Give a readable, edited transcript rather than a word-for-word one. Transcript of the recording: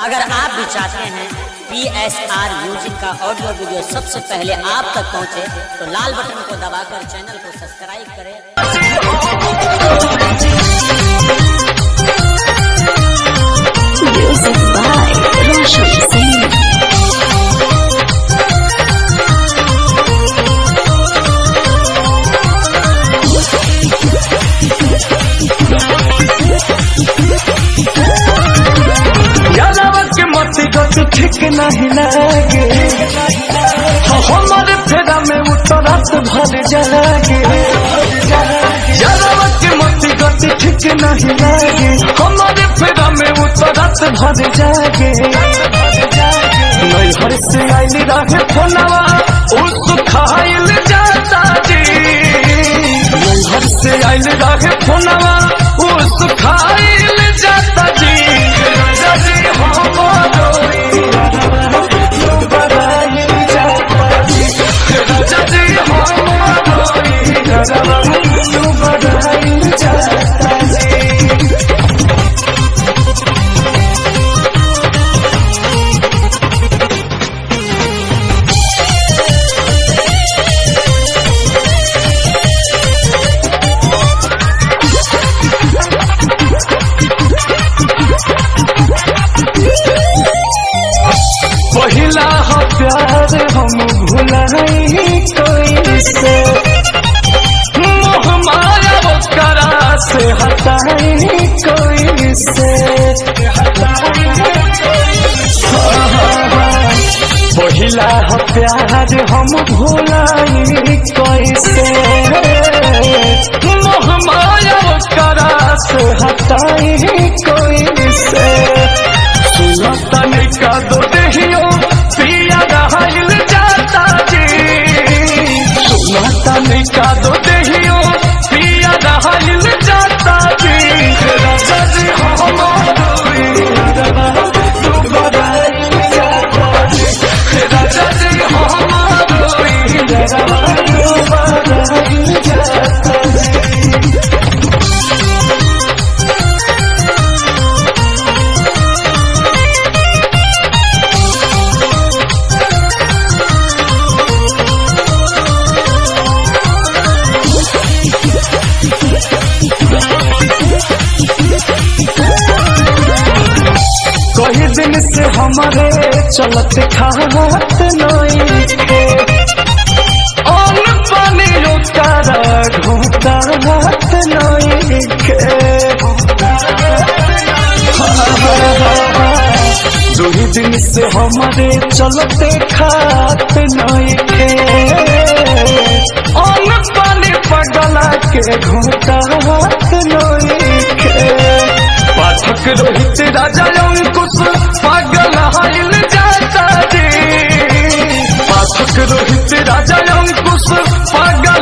अगर आप भी चाहते हैं PSR म्यूजिक का ऑडियो वीडियो सबसे पहले आप तक पहुंचे तो लाल बटन को दबाकर चैनल को सब्सक्राइब करें। Music by Roshan Singh. ठीक नहीं लगे हमारे फेरा में उतरत भर जागे के मती गति ठीक नहीं लगे हमारे फेरा में उतरत भर जागे नैहर से आइल रहे फोनवा उस खाइल जाता जी नैहर से आइल रहे फोनवा उस खाइल जाता जी पहिला हो प्यार हम भुलाई कोई से मोह माया वो करा से हटाई कोई से पहिला हो प्यार हम भुलाई कोई से मोह माया वो करा से हटाई कोई से सुना तनिका दो देहियो पिया रहल जाता जी सुना तनिका दो देहियो पिया रहल जाता जी राजा जी हमारो तू बड़ाई जाता जी राजा जी हमारो तू बड़ाई जाता जी। कई दिन से हमारे चलत खात नहीं थे और पानी उतारा घूमता हाथ नहीं थे दो ही दिन से हमारे चलते खात नहीं थे और पानी पगला के घूमता हाथ नहीं थे पाठक रोहित राजा अंकुश पागल हाइल जाता जी पाठक रोहित राजा अंकुश पागल